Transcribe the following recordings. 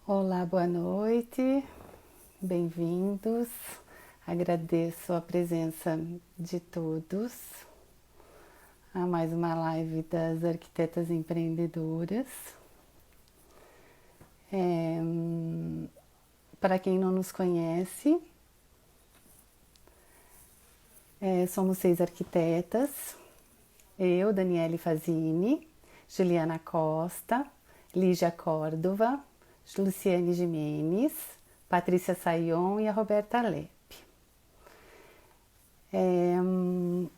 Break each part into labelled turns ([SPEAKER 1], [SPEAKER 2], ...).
[SPEAKER 1] Olá, boa noite, bem-vindos. Agradeço a presença de todos a mais uma live das arquitetas empreendedoras. Para quem não nos conhece, somos 6 arquitetas. Eu, Daniele Fazini, Juliana Costa, Lígia Córdova, Luciane Gimenez, Patrícia Sayon e a Roberta Lepe.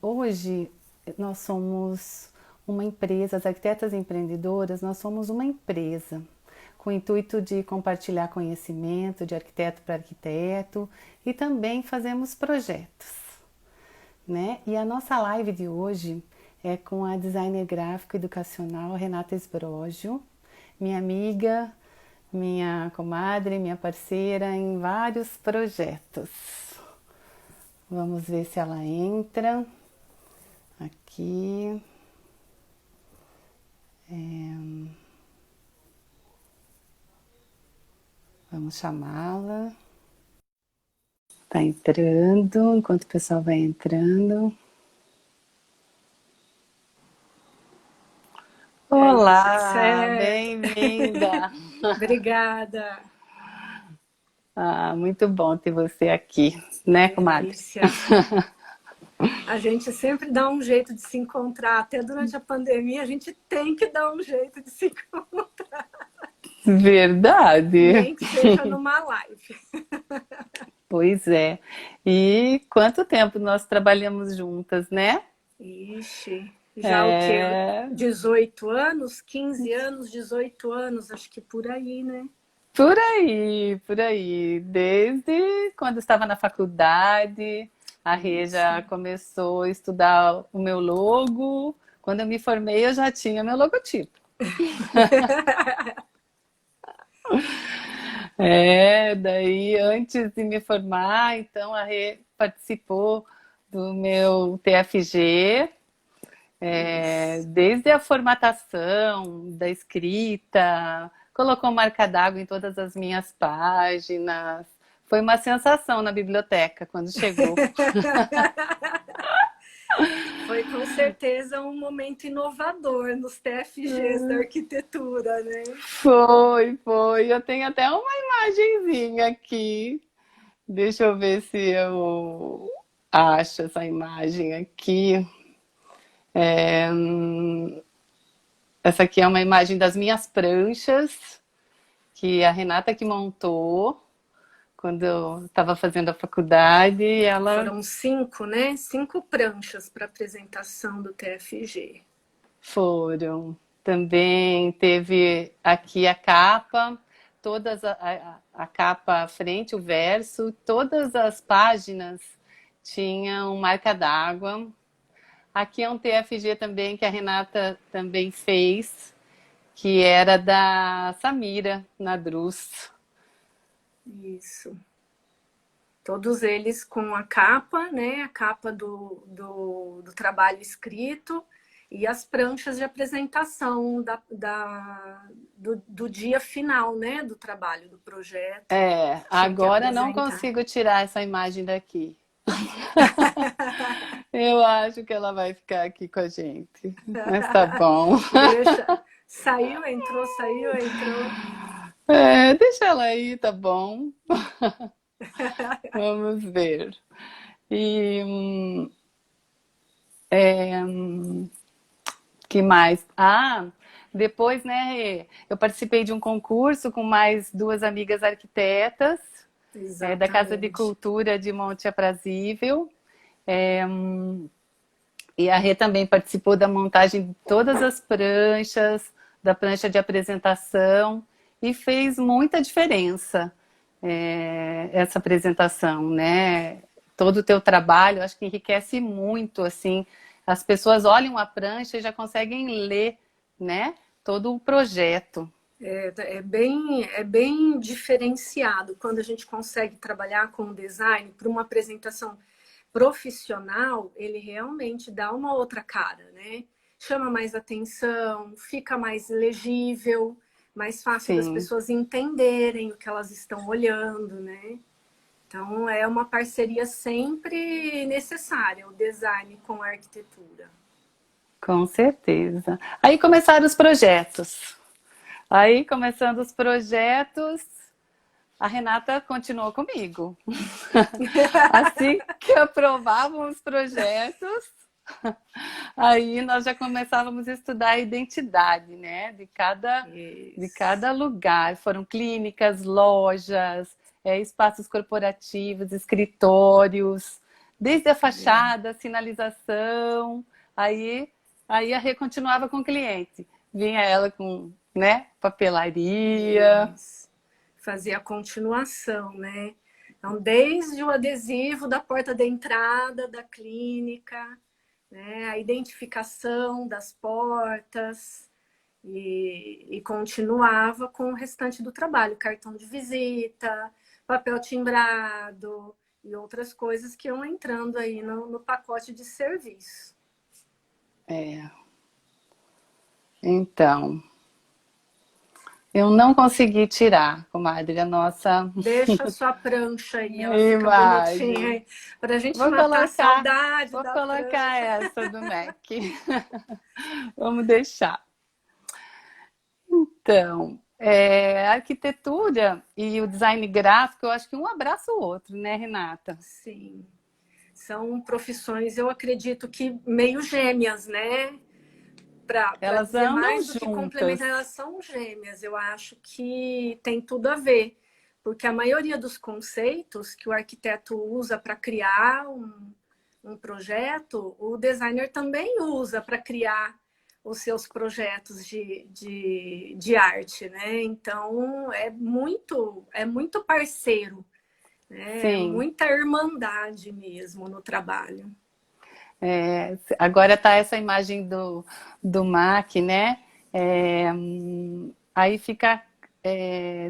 [SPEAKER 1] Hoje nós somos uma empresa, as arquitetas empreendedoras, nós somos uma empresa com o intuito de compartilhar conhecimento de arquiteto para arquiteto e também fazemos projetos, né? E a nossa live de hoje é com a designer gráfico educacional Renata Esbrogio, minha amiga, minha comadre, minha parceira em vários projetos. Vamos ver se ela entra aqui. Vamos chamá-la. Tá entrando, enquanto o pessoal vai entrando. Olá, bem-vinda!
[SPEAKER 2] Obrigada!
[SPEAKER 1] Muito bom ter você aqui, né, comadre?
[SPEAKER 2] Delícia. A gente sempre dá um jeito de se encontrar, até durante a pandemia a gente tem que dar um jeito de se encontrar.
[SPEAKER 1] Verdade!
[SPEAKER 2] Nem que seja numa live.
[SPEAKER 1] Pois é. E quanto tempo nós trabalhamos juntas, né?
[SPEAKER 2] Ixi, já o quê? 18 anos? 15 anos, 18 anos, acho que por aí, né?
[SPEAKER 1] Por aí, por aí. Desde quando estava na faculdade, a Rê já começou a estudar o meu logo. Quando eu me formei, eu já tinha meu logotipo. Daí antes de me formar, então a Rê participou do meu TFG, desde a formatação, da escrita, colocou marca d'água em todas as minhas páginas. Foi uma sensação na biblioteca quando chegou.
[SPEAKER 2] Foi com certeza um momento inovador nos TFGs da arquitetura, né?
[SPEAKER 1] Foi. Eu tenho até uma imagenzinha aqui. Deixa eu ver se eu acho essa imagem aqui. Essa aqui é uma imagem das minhas pranchas, que a Renata que montou quando eu estava fazendo a faculdade.
[SPEAKER 2] Foram 5, né? 5 pranchas para apresentação do TFG.
[SPEAKER 1] Foram. Também teve aqui a capa, a capa à frente, o verso, todas as páginas tinham marca d'água. Aqui é um TFG também que a Renata também fez, que era da Samira Nadruz.
[SPEAKER 2] Isso. Todos eles com a capa, né? A capa do trabalho escrito e as pranchas de apresentação do dia final, né? Do trabalho, do projeto.
[SPEAKER 1] Agora não consigo tirar essa imagem daqui. Eu acho que ela vai ficar aqui com a gente. Mas tá bom.
[SPEAKER 2] Deixa. Saiu, entrou, saiu, entrou.
[SPEAKER 1] Deixa ela aí, tá bom. Vamos ver. E que mais? Depois, né, eu participei de um concurso com mais 2 amigas arquitetas, da Casa de Cultura de Monte Aprazível. E a Rê também participou da montagem de todas as pranchas, da prancha de apresentação, e fez muita diferença essa apresentação, né? Todo o teu trabalho, acho que enriquece muito, assim, as pessoas olham a prancha e já conseguem ler, né? Todo o projeto.
[SPEAKER 2] É bem diferenciado quando a gente consegue trabalhar com o design para uma apresentação profissional. Ele realmente dá uma outra cara, né? Chama mais atenção, fica mais legível, mais fácil das
[SPEAKER 1] sim,
[SPEAKER 2] pessoas entenderem o que elas estão olhando, né? Então, é uma parceria sempre necessária, o design com a arquitetura.
[SPEAKER 1] com certeza. Aí começaram os projetos. Aí, começando os projetos, a Renata continuou comigo. Assim que aprovavam os projetos, aí nós já começávamos a estudar a identidade, né, de
[SPEAKER 2] Isso.
[SPEAKER 1] cada lugar. Foram clínicas, lojas, espaços corporativos, escritórios, desde a fachada, sinalização. Aí, aí a Rê continuava com o cliente. Vinha ela com, né, papelaria.
[SPEAKER 2] Isso. Fazer a continuação, né? Então, desde o adesivo da porta de entrada da clínica, né? A identificação das portas e continuava com o restante do trabalho, cartão de visita, papel timbrado e outras coisas que iam entrando aí no pacote de serviço.
[SPEAKER 1] É, então, eu não consegui tirar, comadre, a nossa
[SPEAKER 2] Deixa a sua prancha aí, ela fica bonitinha
[SPEAKER 1] imagem.
[SPEAKER 2] aí, para a gente
[SPEAKER 1] Vou
[SPEAKER 2] matar a
[SPEAKER 1] colocar,
[SPEAKER 2] saudade
[SPEAKER 1] vou
[SPEAKER 2] da
[SPEAKER 1] colocar
[SPEAKER 2] prancha.
[SPEAKER 1] essa do Mac. Vamos deixar. Então, a arquitetura e o design gráfico, eu acho que um abraça o outro, né, Renata?
[SPEAKER 2] Sim, são profissões, eu acredito que meio gêmeas, né? Para
[SPEAKER 1] Elas
[SPEAKER 2] dizer
[SPEAKER 1] andam
[SPEAKER 2] mais do que
[SPEAKER 1] juntas.
[SPEAKER 2] complementar, elas são gêmeas. Eu acho que tem tudo a ver, porque a maioria dos conceitos que o arquiteto usa para criar um projeto, o designer também usa para criar os seus projetos de arte, né? Então é muito parceiro, né? É
[SPEAKER 1] Sim.
[SPEAKER 2] muita irmandade mesmo no trabalho.
[SPEAKER 1] Agora tá essa imagem do Mac, né? Aí fica,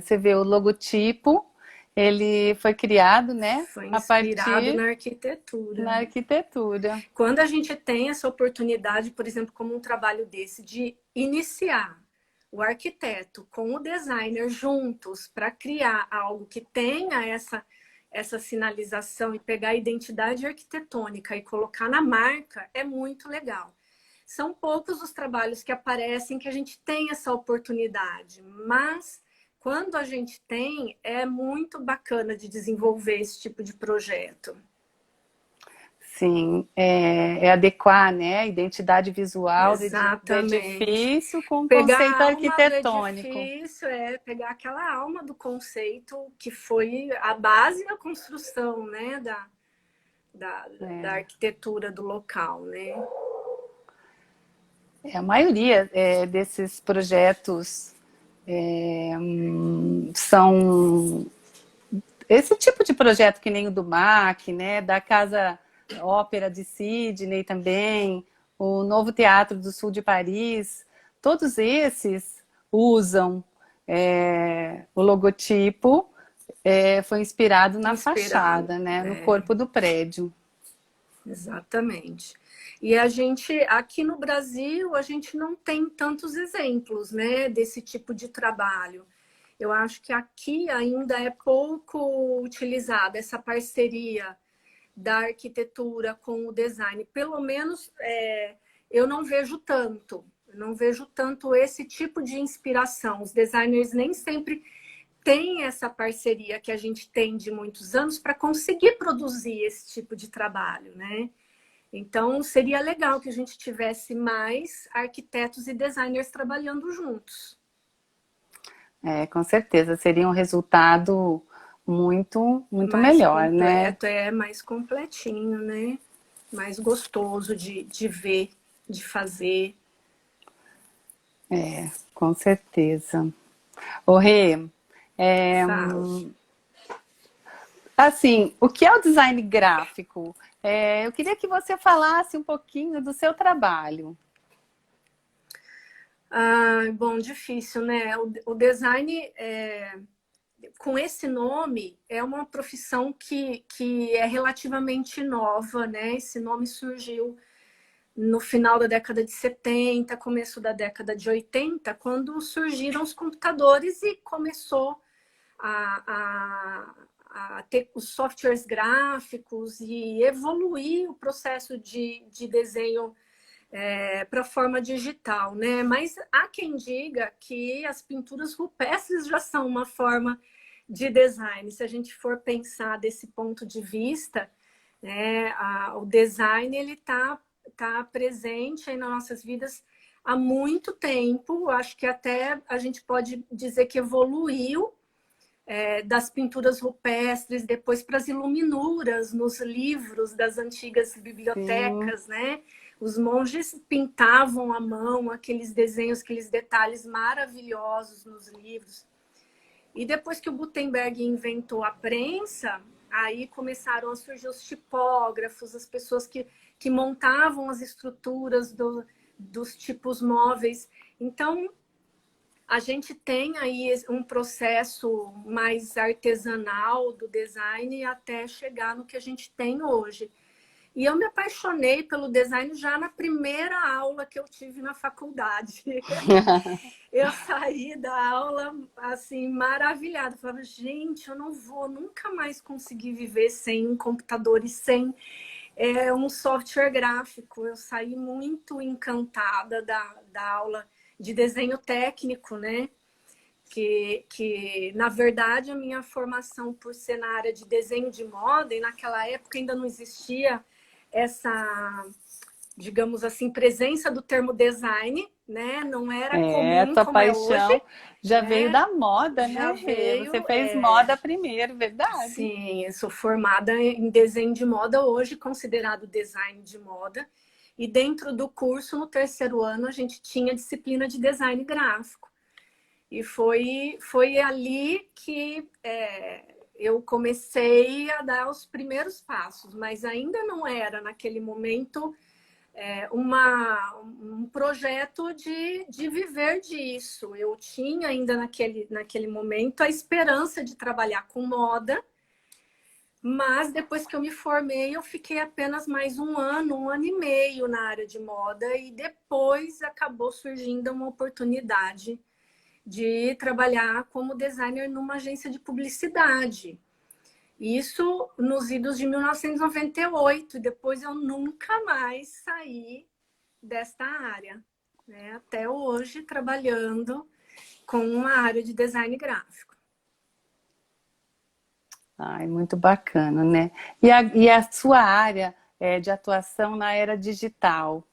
[SPEAKER 1] você vê o logotipo, ele foi criado, né?
[SPEAKER 2] Foi
[SPEAKER 1] A
[SPEAKER 2] inspirado
[SPEAKER 1] partir
[SPEAKER 2] na arquitetura.
[SPEAKER 1] na arquitetura.
[SPEAKER 2] Quando a gente tem essa oportunidade, por exemplo, como um trabalho desse, de iniciar o arquiteto com o designer juntos para criar algo que tenha essa sinalização e pegar a identidade arquitetônica e colocar na marca, é muito legal. São poucos os trabalhos que aparecem que a gente tem essa oportunidade, mas quando a gente tem, é muito bacana de desenvolver esse tipo de projeto.
[SPEAKER 1] Sim, adequar, né, a identidade visual do
[SPEAKER 2] Exatamente.
[SPEAKER 1] edifício com o
[SPEAKER 2] Pegar
[SPEAKER 1] conceito
[SPEAKER 2] a alma do
[SPEAKER 1] arquitetônico.
[SPEAKER 2] edifício é pegar aquela alma do conceito que foi a base da construção, né, da
[SPEAKER 1] É,
[SPEAKER 2] arquitetura do local, né?
[SPEAKER 1] a maioria desses projetos são esse tipo de projeto que nem o do MAC, né, da Casa Ópera de Sydney também, o Novo Teatro do Sul de Paris, todos esses usam o logotipo, foi inspirado na
[SPEAKER 2] Inspirado.
[SPEAKER 1] fachada, né, no corpo do prédio.
[SPEAKER 2] Exatamente. E a gente, aqui no Brasil, a gente não tem tantos exemplos, né, desse tipo de trabalho. Eu acho que aqui ainda é pouco utilizada essa parceria da arquitetura com o design. Pelo menos eu não vejo tanto. Eu não vejo tanto esse tipo de inspiração. Os designers nem sempre têm essa parceria que a gente tem de muitos anos para conseguir produzir esse tipo de trabalho, né? Então, seria legal que a gente tivesse mais arquitetos e designers trabalhando juntos.
[SPEAKER 1] Com certeza, seria um resultado muito
[SPEAKER 2] Mais
[SPEAKER 1] melhor, né?
[SPEAKER 2] completo, mais completinho, né? Mais gostoso de ver, de fazer.
[SPEAKER 1] Com certeza. O Rê,
[SPEAKER 2] Fala.
[SPEAKER 1] assim, o que é o design gráfico? Eu queria que você falasse um pouquinho do seu trabalho.
[SPEAKER 2] Ah, bom, difícil, né? O design, com esse nome, é uma profissão que é relativamente nova, né? Esse nome surgiu no final da década de 70, começo da década de 80, quando surgiram os computadores e começou a ter os softwares gráficos e evoluir o processo de desenho para forma digital, né? Mas há quem diga que as pinturas rupestres já são uma forma de design. Se a gente for pensar desse ponto de vista, né, o design ele tá presente aí nas nossas vidas há muito tempo. Acho que até a gente pode dizer que evoluiu das pinturas rupestres, depois para as iluminuras nos livros das antigas bibliotecas,
[SPEAKER 1] Sim.
[SPEAKER 2] né? Os monges pintavam à mão aqueles desenhos, aqueles detalhes maravilhosos nos livros. E depois que o Gutenberg inventou a prensa, aí começaram a surgir os tipógrafos, as pessoas que montavam as estruturas dos tipos móveis. Então, a gente tem aí um processo mais artesanal do design até chegar no que a gente tem hoje. E eu me apaixonei pelo design já na primeira aula que eu tive na faculdade. Eu saí da aula assim maravilhada, falava, gente, eu não vou nunca mais conseguir viver sem um computador e sem um software gráfico. Eu saí muito encantada da aula de desenho técnico, né? Que, na verdade, a minha formação por ser na área de desenho de moda, e naquela época ainda não existia essa, digamos assim, presença do termo design, né? Não era comum
[SPEAKER 1] Tua
[SPEAKER 2] como é hoje,
[SPEAKER 1] paixão já veio
[SPEAKER 2] né?
[SPEAKER 1] da moda,
[SPEAKER 2] Já
[SPEAKER 1] né, Rê? Você
[SPEAKER 2] veio,
[SPEAKER 1] fez moda primeiro, verdade.
[SPEAKER 2] sim, eu sou formada em desenho de moda hoje, considerado design de moda. E dentro do curso, no terceiro ano, a gente tinha disciplina de design gráfico. E foi ali que eu comecei a dar os primeiros passos, mas ainda não era, naquele momento, um projeto de viver disso. Eu tinha ainda naquele momento a esperança de trabalhar com moda, mas depois que eu me formei, eu fiquei apenas mais um ano e meio na área de moda, e depois acabou surgindo uma oportunidade de trabalhar como designer numa agência de publicidade. Isso nos idos de 1998. Depois eu nunca mais saí desta área, né? Até hoje trabalhando com uma área de design gráfico.
[SPEAKER 1] Ai, muito bacana, né? E a sua área de atuação na era digital?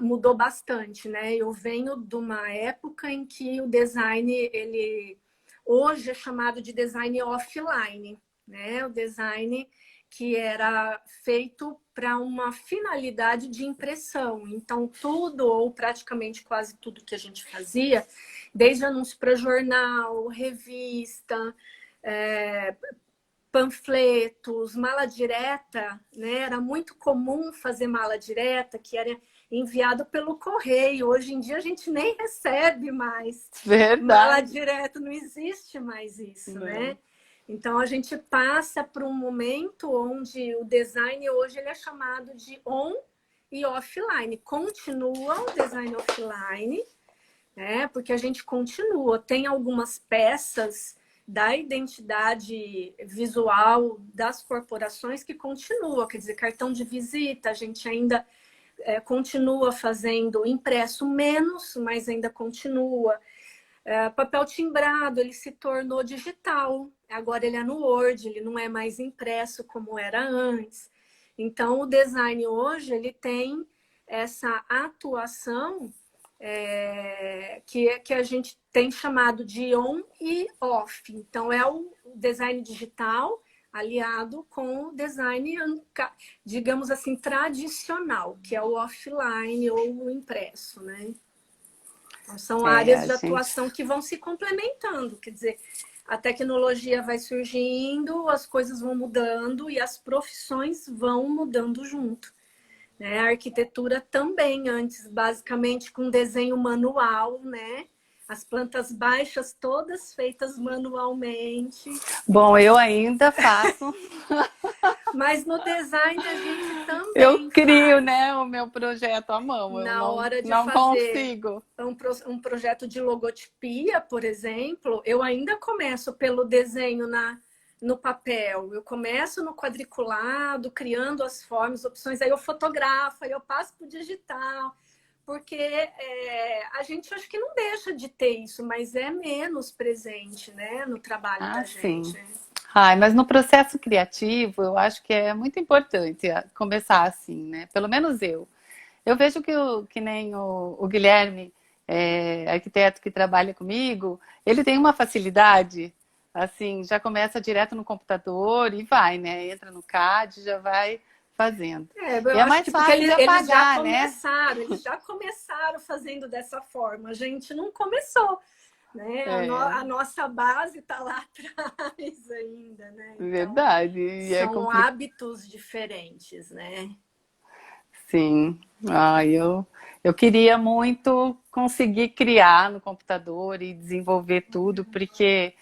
[SPEAKER 2] Mudou bastante, né? Eu venho de uma época em que o design, ele hoje é chamado de design offline, né? O design que era feito para uma finalidade de impressão. Então, tudo, ou praticamente quase tudo que a gente fazia, desde anúncio para jornal, revista, panfletos, mala direta, né? Era muito comum fazer mala direta, que era enviado pelo correio. Hoje em dia a gente nem recebe mais mala
[SPEAKER 1] Verdade.
[SPEAKER 2] direta, não existe mais isso,
[SPEAKER 1] Não.
[SPEAKER 2] né? Então a gente passa por um momento onde o design hoje ele é chamado de on e offline. Continua o design offline, né? Porque a gente continua, tem algumas peças da identidade visual das corporações que continua, quer dizer, cartão de visita, a gente ainda continua fazendo impresso menos, mas ainda continua. Papel timbrado, ele se tornou digital, agora ele é no Word, ele não é mais impresso como era antes. Então, o design hoje, ele tem essa atuação que a gente tem chamado de on e off. Então, é o design digital aliado com o design, digamos assim, tradicional, que é o offline ou o impresso, né? Então, são áreas
[SPEAKER 1] A
[SPEAKER 2] de
[SPEAKER 1] gente.
[SPEAKER 2] atuação que vão se complementando, quer dizer, a tecnologia vai surgindo, as coisas vão mudando e as profissões vão mudando junto. A arquitetura também, antes basicamente com desenho manual, né? As plantas baixas todas feitas manualmente.
[SPEAKER 1] Bom, eu ainda faço.
[SPEAKER 2] Mas no design a gente
[SPEAKER 1] Eu
[SPEAKER 2] também
[SPEAKER 1] crio,
[SPEAKER 2] faz.
[SPEAKER 1] né, o meu projeto à mão. Eu
[SPEAKER 2] Na hora de
[SPEAKER 1] não
[SPEAKER 2] fazer
[SPEAKER 1] consigo.
[SPEAKER 2] um projeto de logotipia, por exemplo, eu ainda começo pelo desenho no papel. Eu começo no quadriculado, criando as formas, opções, aí eu fotografo, aí eu passo para o digital, porque a gente acho que não deixa de ter isso, mas é menos presente, né, no trabalho
[SPEAKER 1] Ah,
[SPEAKER 2] da
[SPEAKER 1] sim.
[SPEAKER 2] gente.
[SPEAKER 1] Ai, mas no processo criativo, eu acho que é muito importante começar assim, né? Pelo menos eu. Eu vejo que nem o Guilherme, arquiteto que trabalha comigo, ele tem uma facilidade, assim, já começa direto no computador e vai, né? Entra no CAD, já vai fazendo. E
[SPEAKER 2] Eu
[SPEAKER 1] é
[SPEAKER 2] acho
[SPEAKER 1] mais
[SPEAKER 2] que porque
[SPEAKER 1] fácil de apagar, né?
[SPEAKER 2] eles já começaram fazendo dessa forma. A gente não começou, né?
[SPEAKER 1] É,
[SPEAKER 2] A nossa base está lá atrás ainda, né? Então,
[SPEAKER 1] verdade. E é
[SPEAKER 2] são
[SPEAKER 1] complicado.
[SPEAKER 2] hábitos diferentes, né?
[SPEAKER 1] Sim. Eu queria muito conseguir criar no computador e desenvolver tudo, porque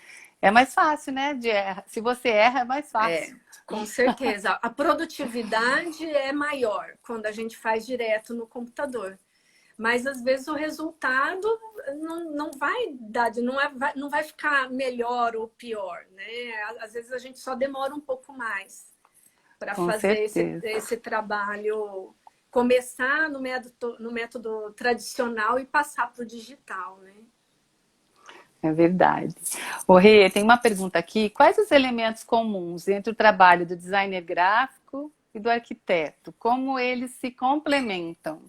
[SPEAKER 1] é mais fácil, né? Se você erra, é mais
[SPEAKER 2] É,
[SPEAKER 1] fácil.
[SPEAKER 2] com certeza. A produtividade é maior quando a gente faz direto no computador. Mas às vezes o resultado não vai dar, não vai ficar melhor ou pior, né? Às vezes a gente só demora um pouco mais para
[SPEAKER 1] Com
[SPEAKER 2] fazer
[SPEAKER 1] certeza.
[SPEAKER 2] esse trabalho, começar no método tradicional e passar para o digital, né?
[SPEAKER 1] É verdade. O Rê, tem uma pergunta aqui. Quais os elementos comuns entre o trabalho do designer gráfico e do arquiteto? Como eles se complementam?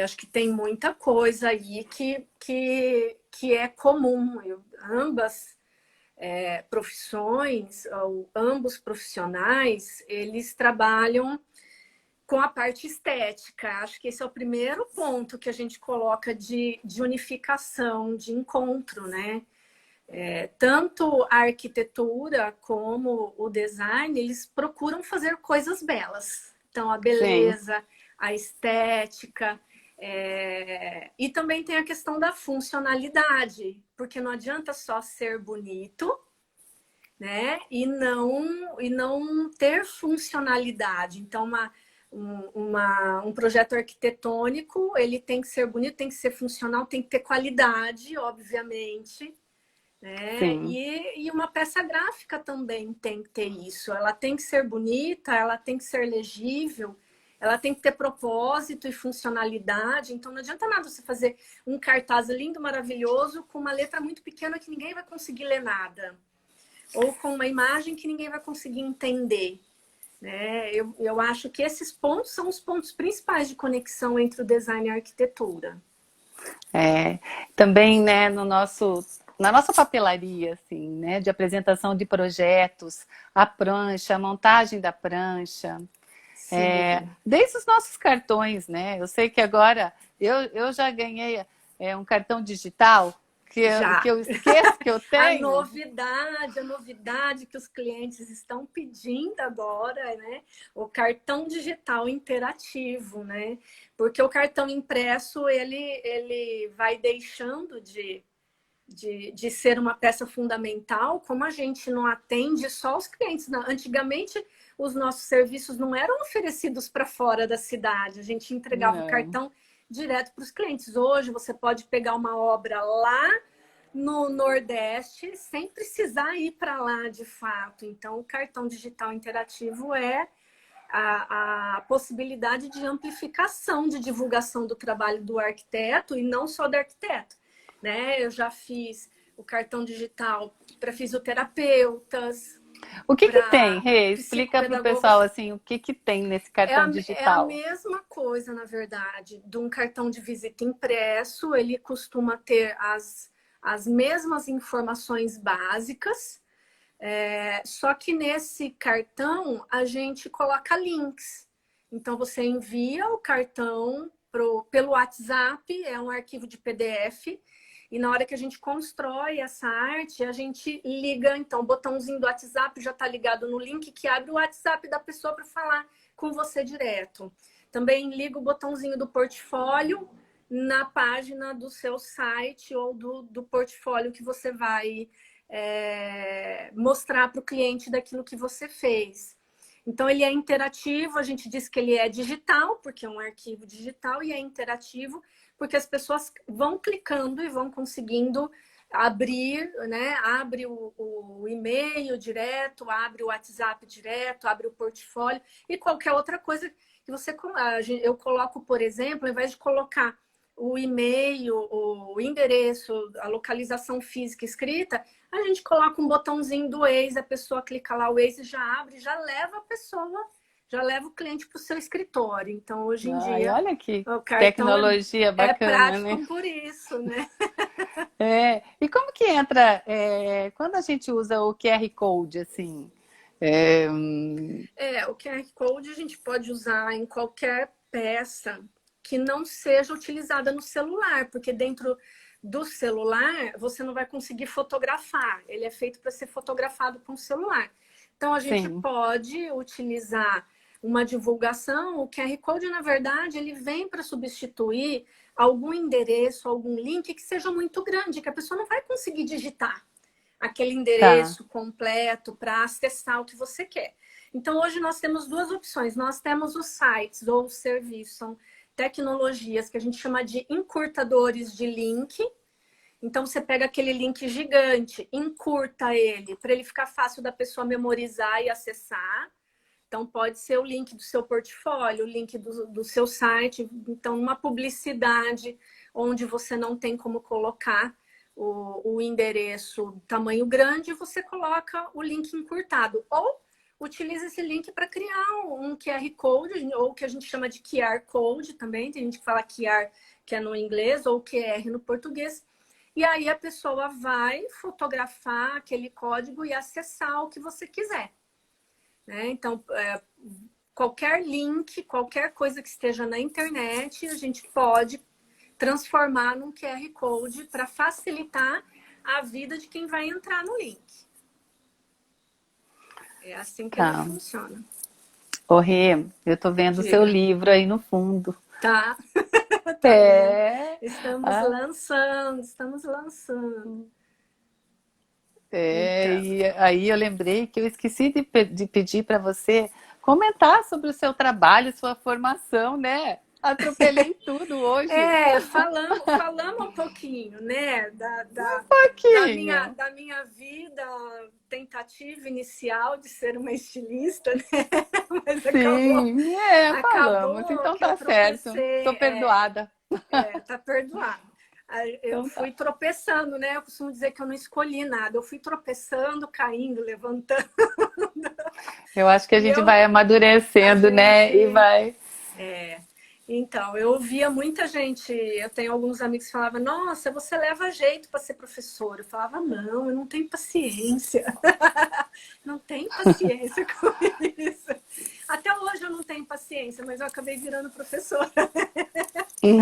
[SPEAKER 2] Acho que tem muita coisa aí que é comum. Ambas profissões, ou ambos profissionais, eles trabalham com a parte estética. Acho que esse é o primeiro ponto que a gente coloca de unificação, de encontro, né? Tanto a arquitetura como o design, eles procuram fazer coisas belas. Então, a
[SPEAKER 1] Sim,
[SPEAKER 2] beleza, a estética, e também tem a questão da funcionalidade, porque não adianta só ser bonito, né? E não ter funcionalidade. Então, um projeto arquitetônico, ele tem que ser bonito, tem que ser funcional, tem que ter qualidade, obviamente, né?
[SPEAKER 1] sim.
[SPEAKER 2] E uma peça gráfica também tem que ter isso. Ela tem que ser bonita, ela tem que ser legível, ela tem que ter propósito e funcionalidade. Então não adianta nada você fazer um cartaz lindo, maravilhoso, com uma letra muito pequena que ninguém vai conseguir ler nada. Ou com uma imagem que ninguém vai conseguir entender. Né? Eu acho que esses pontos são os pontos principais de conexão entre o design e a arquitetura.
[SPEAKER 1] É, também, né, na nossa papelaria, assim, né, de apresentação de projetos, a prancha, a montagem da prancha,
[SPEAKER 2] Sim.
[SPEAKER 1] desde os nossos cartões, né? Eu sei que agora eu já ganhei um cartão digital que
[SPEAKER 2] Já.
[SPEAKER 1] eu esqueço que eu tenho.
[SPEAKER 2] A novidade que os clientes estão pedindo agora, né? O cartão digital interativo, né? Porque o cartão impresso, ele vai deixando de ser uma peça fundamental, como a gente não atende só os clientes. Antigamente, os nossos serviços não eram oferecidos para fora da cidade, a gente entregava o
[SPEAKER 1] Não,
[SPEAKER 2] cartão direto para os clientes. Hoje, você pode pegar uma obra lá no Nordeste sem precisar ir para lá de fato. Então, o cartão digital interativo é a possibilidade de amplificação, de divulgação do trabalho do arquiteto e não só do arquiteto. Né? Eu já fiz o cartão digital para fisioterapeutas,
[SPEAKER 1] o que que tem,
[SPEAKER 2] para
[SPEAKER 1] Rê? Explica para o pessoal
[SPEAKER 2] psicopedagogos.
[SPEAKER 1] assim o que tem nesse
[SPEAKER 2] É
[SPEAKER 1] cartão
[SPEAKER 2] é a
[SPEAKER 1] digital.
[SPEAKER 2] mesma coisa, na verdade, de um cartão de visita impresso. Ele costuma ter as mesmas informações básicas, só que nesse cartão a gente coloca links. Então você envia o cartão pelo WhatsApp, é um arquivo de PDF, e na hora que a gente constrói essa arte, a gente liga, então o botãozinho do WhatsApp já está ligado no link que abre o WhatsApp da pessoa para falar com você direto. Também liga o botãozinho do portfólio, na página do seu site ou do portfólio que você vai mostrar para o cliente daquilo que você fez. Então, ele é interativo, a gente diz que ele é digital, porque é um arquivo digital, e é interativo, porque as pessoas vão clicando e vão conseguindo abrir, né? Abre o e-mail direto, abre o WhatsApp direto, abre o portfólio e qualquer outra coisa que você... Eu coloco, por exemplo, ao invés de colocar o e-mail, o endereço, a localização física escrita, a gente coloca um botãozinho do Waze, a pessoa clica lá, o Waze já abre, já leva a pessoa, já leva o cliente para o seu escritório. Então, hoje em
[SPEAKER 1] Ai,
[SPEAKER 2] dia,
[SPEAKER 1] olha que
[SPEAKER 2] o cartão
[SPEAKER 1] tecnologia
[SPEAKER 2] é
[SPEAKER 1] bacana, né?
[SPEAKER 2] prático por isso, né?
[SPEAKER 1] E como que entra, quando a gente usa o QR Code, assim? É, hum,
[SPEAKER 2] O QR Code a gente pode usar em qualquer peça que não seja utilizada no celular, porque dentro do celular você não vai conseguir fotografar. Ele é feito para ser fotografado com o celular. Então a gente
[SPEAKER 1] sim,
[SPEAKER 2] pode utilizar uma divulgação. O QR Code, na verdade, ele vem para substituir algum endereço, algum link que seja muito grande, que a pessoa não vai conseguir digitar aquele
[SPEAKER 1] tá,
[SPEAKER 2] endereço completo para acessar o que você quer. Então, hoje nós temos duas opções. Nós temos os sites ou os serviços, são tecnologias que a gente chama de encurtadores de link. Então, você pega aquele link gigante, encurta ele, para ele ficar fácil da pessoa memorizar e acessar. Então, pode ser o link do seu portfólio, o link do seu site. Então, uma publicidade onde você não tem como colocar o endereço tamanho grande, você coloca o link encurtado. Ou utiliza esse link para criar um QR Code, ou que a gente chama de QR Code também. Tem gente que fala QR, que é no inglês, ou QR no português. E aí a pessoa vai fotografar aquele código e acessar o que você quiser. Né? Então, qualquer link, qualquer coisa que esteja na internet, a gente pode transformar num QR Code para facilitar a vida de quem vai entrar no link. É assim que ele
[SPEAKER 1] tá.
[SPEAKER 2] funciona.
[SPEAKER 1] Ô, Rê, eu tô vendo o seu
[SPEAKER 2] Diga.
[SPEAKER 1] livro aí no fundo.
[SPEAKER 2] Tá, tá vendo?
[SPEAKER 1] É,
[SPEAKER 2] Estamos
[SPEAKER 1] ah,
[SPEAKER 2] lançando, estamos lançando. Então,
[SPEAKER 1] e aí eu lembrei que eu esqueci de pedir para você comentar sobre o seu trabalho, sua formação, né? Atropelei tudo hoje.
[SPEAKER 2] falamos um pouquinho, né,
[SPEAKER 1] Pouquinho.
[SPEAKER 2] da minha vida, tentativa inicial de ser uma estilista, né? Mas
[SPEAKER 1] Sim, falamos.
[SPEAKER 2] acabou
[SPEAKER 1] Então
[SPEAKER 2] que eu
[SPEAKER 1] tá certo. Tô
[SPEAKER 2] tropecei,
[SPEAKER 1] perdoada.
[SPEAKER 2] tá perdoado. Aí eu
[SPEAKER 1] Então tá.
[SPEAKER 2] fui tropeçando, né? Eu costumo dizer que eu não escolhi nada. Eu fui tropeçando, caindo, levantando.
[SPEAKER 1] Eu acho que a
[SPEAKER 2] E
[SPEAKER 1] gente
[SPEAKER 2] eu,
[SPEAKER 1] vai
[SPEAKER 2] a
[SPEAKER 1] amadurecendo, né? E
[SPEAKER 2] gente,
[SPEAKER 1] vai.
[SPEAKER 2] então, eu ouvia muita gente, eu tenho alguns amigos que falavam, nossa, você leva jeito para ser professor. Eu falava, não, eu não tenho paciência. Não tenho paciência com isso. Até hoje eu não tenho paciência, mas eu acabei virando professora.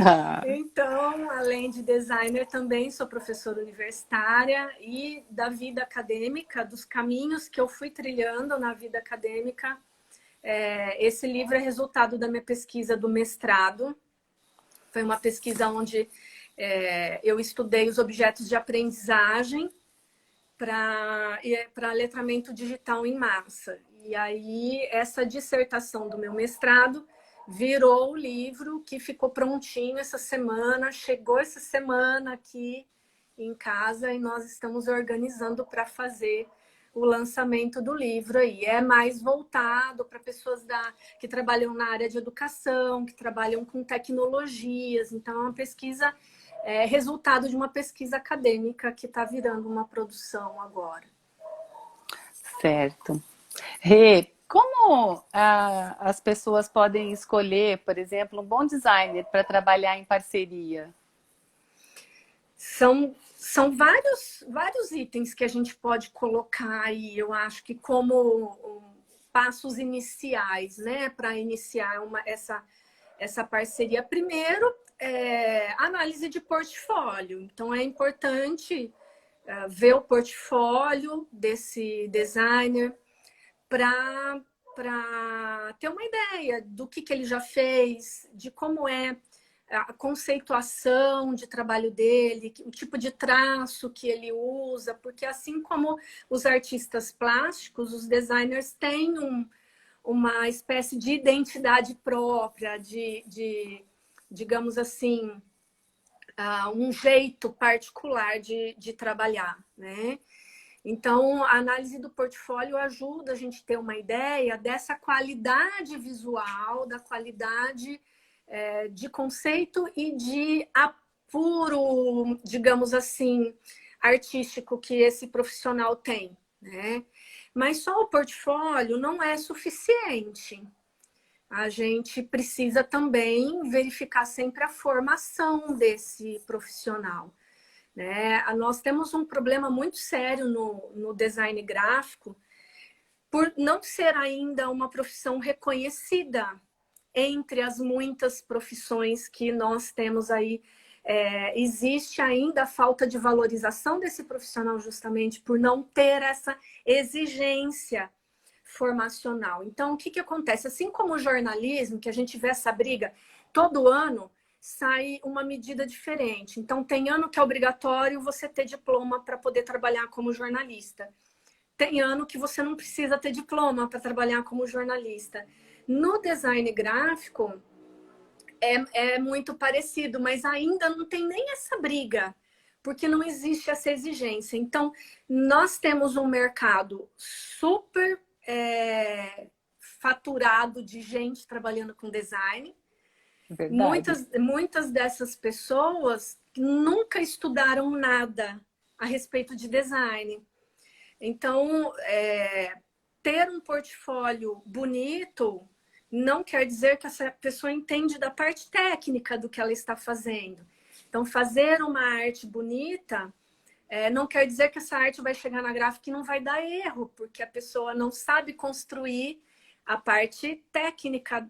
[SPEAKER 1] Ah,
[SPEAKER 2] Então, além de designer, também sou professora universitária e da vida acadêmica, dos caminhos que eu fui trilhando na vida acadêmica. Esse livro é resultado da minha pesquisa do mestrado. Foi uma pesquisa onde eu estudei os objetos de aprendizagem para letramento digital em massa. E aí, essa dissertação do meu mestrado virou o livro que ficou prontinho essa semana, chegou essa semana aqui em casa e nós estamos organizando para fazer o lançamento do livro aí. É mais voltado para pessoas que trabalham na área de educação, que trabalham com tecnologias. Então, é uma pesquisa, resultado de uma pesquisa acadêmica que está virando uma produção agora.
[SPEAKER 1] certo. Rê, como as pessoas podem escolher, por exemplo, um bom designer para trabalhar em parceria?
[SPEAKER 2] São vários itens que a gente pode colocar aí, eu acho que como passos iniciais, né, para iniciar essa parceria. Primeiro, análise de portfólio. Então, é importante ver o portfólio desse designer para ter uma ideia do que ele já fez, de como é a conceituação de trabalho dele, o tipo de traço que ele usa, porque assim como os artistas plásticos, os designers têm uma espécie de identidade própria, digamos assim, um jeito particular de trabalhar, né? Então, a análise do portfólio ajuda a gente a ter uma ideia dessa qualidade visual, da qualidade de conceito e de apuro, digamos assim, artístico que esse profissional tem, né? Mas só o portfólio não é suficiente. A gente precisa também verificar sempre a formação desse profissional, né? Nós temos um problema muito sério no design gráfico por não ser ainda uma profissão reconhecida entre as muitas profissões que nós temos aí. Existe ainda a falta de valorização desse profissional justamente por não ter essa exigência formacional. Então, o que acontece? Assim como o jornalismo, que a gente vê essa briga todo ano, sai uma medida diferente. Então, tem ano que é obrigatório você ter diploma para poder trabalhar como jornalista. Tem ano que você não precisa ter diploma para trabalhar como jornalista. No design gráfico, é muito parecido, mas ainda não tem nem essa briga, porque não existe essa exigência. Então, nós temos um mercado super faturado de gente trabalhando com design.
[SPEAKER 3] Verdade.
[SPEAKER 2] Muitas dessas pessoas nunca estudaram nada a respeito de design. Então, ter um portfólio bonito não quer dizer que essa pessoa entende da parte técnica do que ela está fazendo. Então, fazer uma arte bonita não quer dizer que essa arte vai chegar na gráfica e não vai dar erro, porque a pessoa não sabe construir a parte técnica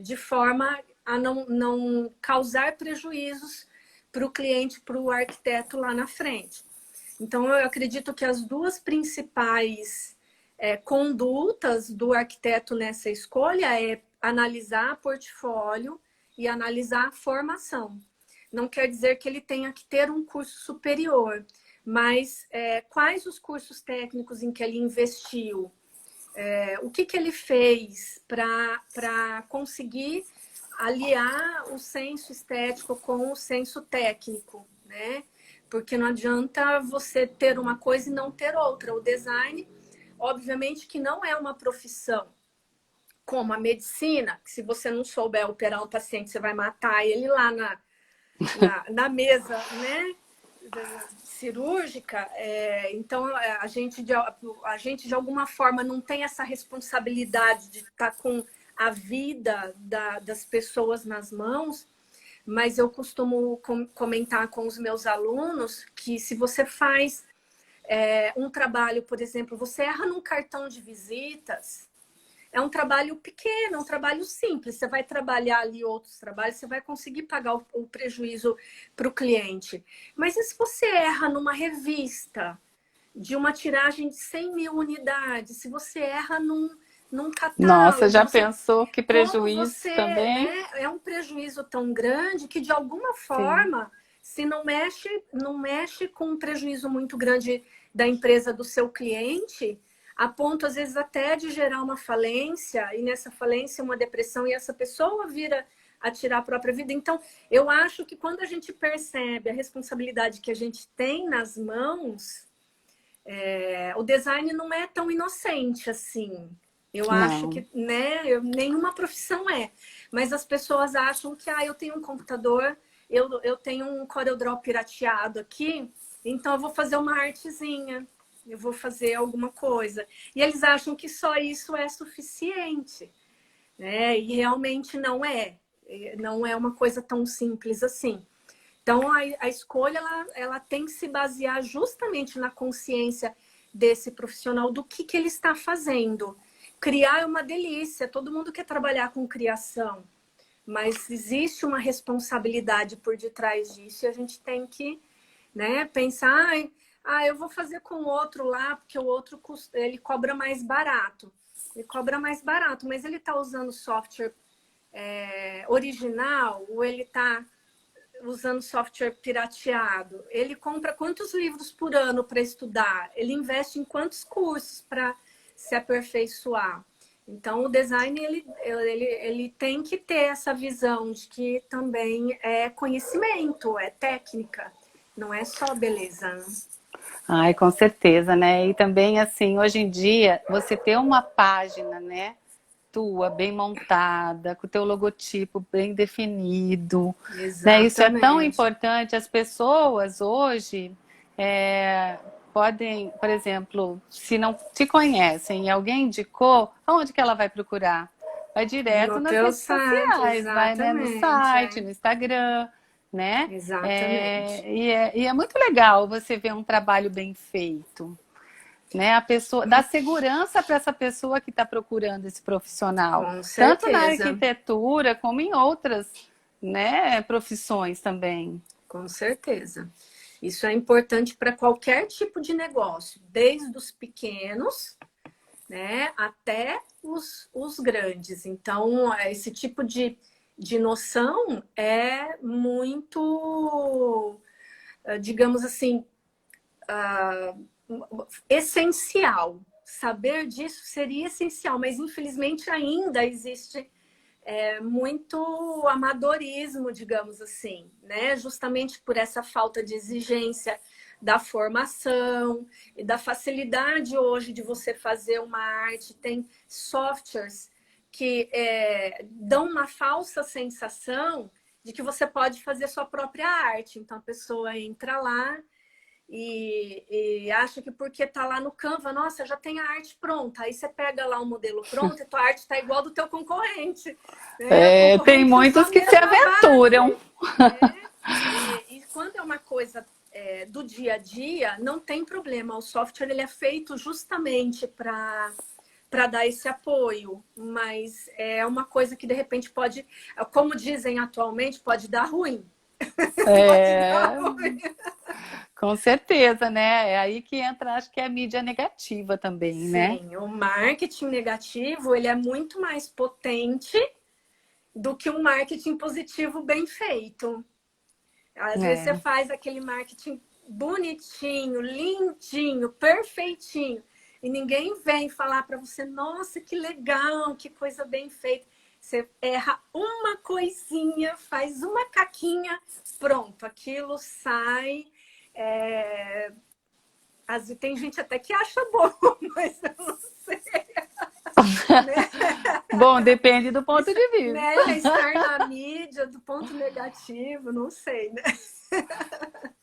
[SPEAKER 2] de forma a não causar prejuízos para o cliente, para o arquiteto lá na frente. Então, eu acredito que as duas principais condutas do arquiteto nessa escolha é analisar portfólio e analisar a formação. Não quer dizer que ele tenha que ter um curso superior, mas quais os cursos técnicos em que ele investiu? O que ele fez para conseguir aliar o senso estético com o senso técnico, né? Porque não adianta você ter uma coisa e não ter outra. O design, obviamente, que não é uma profissão como a medicina, que se você não souber operar um paciente, você vai matar ele lá na mesa, né? Cirúrgica. Então, a gente de alguma forma não tem essa responsabilidade de estar com a vida das pessoas nas mãos, mas eu costumo comentar com os meus alunos que se você faz um trabalho, por exemplo, você erra num cartão de visitas, é um trabalho pequeno, é um trabalho simples. Você vai trabalhar ali outros trabalhos, você vai conseguir pagar o prejuízo para o cliente. Mas e se você erra numa revista de uma tiragem de 100 mil unidades? Se você erra num catálogo...
[SPEAKER 3] Nossa, já pensou que prejuízo
[SPEAKER 2] você,
[SPEAKER 3] também?
[SPEAKER 2] né, é um prejuízo tão grande que, de alguma
[SPEAKER 1] Sim.
[SPEAKER 2] forma, se não mexe com um prejuízo muito grande da empresa do seu cliente, a ponto, às vezes, até de gerar uma falência, e nessa falência uma depressão, e essa pessoa vira a tirar a própria vida. Então, eu acho que quando a gente percebe a responsabilidade que a gente tem nas mãos, o design não é tão inocente assim. Eu acho que, né, nenhuma profissão é. Mas as pessoas acham que, eu tenho um computador, eu tenho um CorelDRAW pirateado aqui, então eu vou fazer uma artezinha. Eu vou fazer alguma coisa. E eles acham que só isso é suficiente, né? E realmente não é. Não é uma coisa tão simples assim. Então, a escolha, ela tem que se basear justamente na consciência desse profissional do que ele está fazendo. Criar é uma delícia. Todo mundo quer trabalhar com criação. Mas existe uma responsabilidade por detrás disso e a gente tem que, né, pensar... eu vou fazer com o outro lá, porque o outro ele cobra mais barato. Ele cobra mais barato, mas ele está usando software original ou ele está usando software pirateado? Ele compra quantos livros por ano para estudar? Ele investe em quantos cursos para se aperfeiçoar? Então, o design ele tem que ter essa visão de que também é conhecimento, é técnica, não é só beleza.
[SPEAKER 1] Ai, com certeza, né? E também, assim, hoje em dia, você ter uma página, né, tua, bem montada, com o teu logotipo bem definido, né? Isso é tão
[SPEAKER 2] Exatamente.
[SPEAKER 1] importante. As pessoas hoje podem, por exemplo, se não te conhecem e alguém indicou, aonde que ela vai procurar? Vai direto
[SPEAKER 2] No
[SPEAKER 1] nas
[SPEAKER 2] teu
[SPEAKER 1] redes
[SPEAKER 2] site,
[SPEAKER 1] sociais, vai, né, no site,
[SPEAKER 2] exatamente.
[SPEAKER 1] no Instagram, né?
[SPEAKER 2] Exatamente.
[SPEAKER 1] E é muito legal você ver um trabalho bem feito, né? A pessoa dá segurança para essa pessoa que está procurando esse profissional,
[SPEAKER 2] Com
[SPEAKER 1] tanto na
[SPEAKER 2] certeza.
[SPEAKER 1] arquitetura como em outras, né, profissões também.
[SPEAKER 2] Com certeza. Isso é importante para qualquer tipo de negócio, desde os pequenos, né, até os grandes. Então, esse tipo de noção é muito, digamos assim, essencial. Saber disso seria essencial, mas infelizmente ainda existe muito amadorismo, digamos assim, né? Justamente por essa falta de exigência da formação e da facilidade hoje de você fazer uma arte. Tem softwares que dão uma falsa sensação de que você pode fazer sua própria arte. Então a pessoa entra lá e acha que porque tá lá no Canva, nossa, já tem a arte pronta. Aí você pega lá o modelo pronto e tua arte tá igual do teu concorrente. Né? O
[SPEAKER 1] Tem
[SPEAKER 2] concorrente usou
[SPEAKER 1] muitos
[SPEAKER 2] a
[SPEAKER 1] que se
[SPEAKER 2] mesma
[SPEAKER 1] aventuram.
[SPEAKER 2] base. Né? E quando é uma coisa do dia a dia, não tem problema. O software ele é feito justamente para dar esse apoio, mas é uma coisa que de repente pode, como dizem atualmente, pode dar ruim. Pode dar
[SPEAKER 1] É,
[SPEAKER 2] ruim.
[SPEAKER 1] com certeza, né? É aí que entra, acho que é a mídia negativa também, né?
[SPEAKER 2] Sim, o marketing negativo ele é muito mais potente do que um marketing positivo bem feito. Às vezes você
[SPEAKER 1] É.
[SPEAKER 2] faz aquele marketing bonitinho, lindinho, perfeitinho, e ninguém vem falar para você, nossa, que legal, que coisa bem feita. Você erra uma coisinha, faz uma caquinha, pronto, aquilo sai. Tem gente até que acha bom, mas eu não sei.
[SPEAKER 1] Bom, depende do ponto
[SPEAKER 2] Isso,
[SPEAKER 1] de
[SPEAKER 2] né?
[SPEAKER 1] vista.
[SPEAKER 2] Estar na mídia do ponto negativo, não sei, né?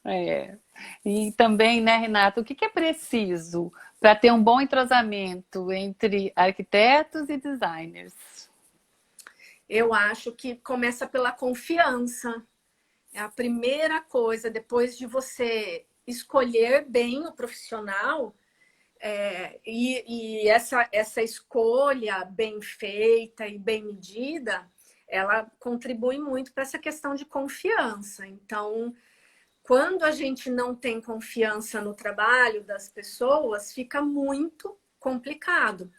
[SPEAKER 1] É. E também, né, Renata, o que é preciso para ter um bom entrosamento entre arquitetos e designers?
[SPEAKER 2] Eu acho que começa pela confiança. É a primeira coisa, depois de você escolher bem o profissional, e essa escolha bem feita e bem medida, ela contribui muito para essa questão de confiança. Então, quando a gente não tem confiança no trabalho das pessoas, fica muito complicado.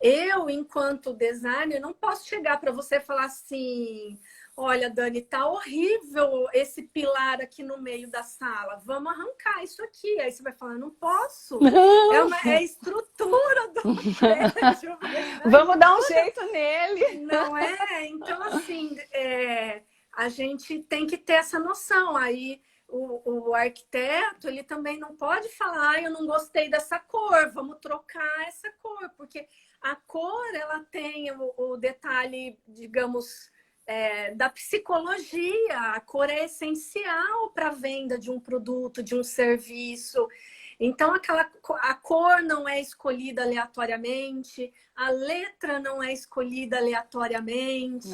[SPEAKER 2] Eu, enquanto designer, não posso chegar para você e falar assim: olha, Dani, tá horrível esse pilar aqui no meio da sala. Vamos arrancar isso aqui. Aí você vai falar: não posso. É a estrutura do prédio.
[SPEAKER 1] Vamos dar um jeito nele.
[SPEAKER 2] Não é? Então, assim, a gente tem que ter essa noção. Aí o arquiteto, ele também não pode falar, eu não gostei dessa cor, vamos trocar essa cor, porque a cor, ela tem o detalhe, digamos, da psicologia. A cor é essencial para a venda de um produto, de um serviço. Então, a cor não é escolhida aleatoriamente, a letra não é escolhida aleatoriamente,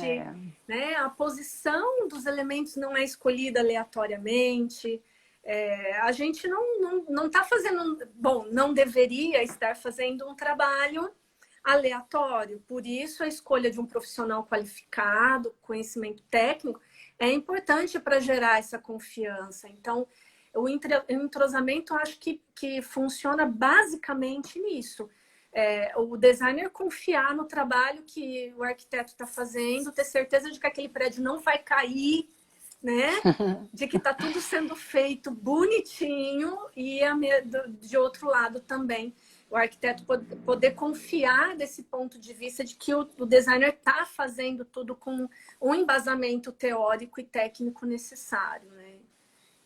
[SPEAKER 2] né? A posição dos elementos não é escolhida aleatoriamente. A gente não está fazendo... Bom, não deveria estar fazendo um trabalho aleatório. Por isso, a escolha de um profissional qualificado, conhecimento técnico, é importante para gerar essa confiança. Então, o entrosamento, eu acho que funciona basicamente nisso. o designer confiar no trabalho que o arquiteto está fazendo, ter certeza de que aquele prédio não vai cair, né? De que está tudo sendo feito bonitinho e de outro lado também o arquiteto poder confiar desse ponto de vista de que o designer está fazendo tudo com um embasamento teórico e técnico necessário, né?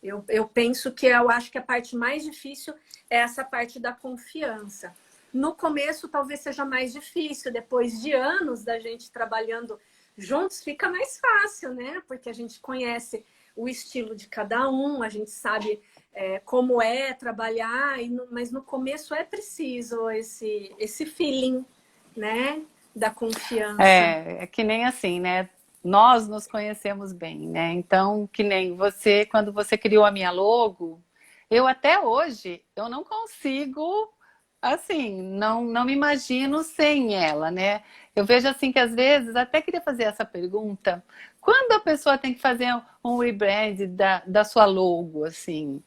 [SPEAKER 2] Eu penso que eu acho que a parte mais difícil é essa parte da confiança. No começo talvez seja mais difícil, depois de anos da gente trabalhando juntos fica mais fácil, né? Porque a gente conhece o estilo de cada um, a gente sabe como é trabalhar, mas no começo é preciso esse feeling, né? Da confiança.
[SPEAKER 3] É que nem assim, né? Nós nos conhecemos bem, né? Então, que nem você, quando você criou a minha logo, eu até hoje, eu não consigo, assim, não me imagino sem ela, né? Eu vejo assim que às vezes, até queria fazer essa pergunta, quando a pessoa tem que fazer um rebrand da sua logo, assim?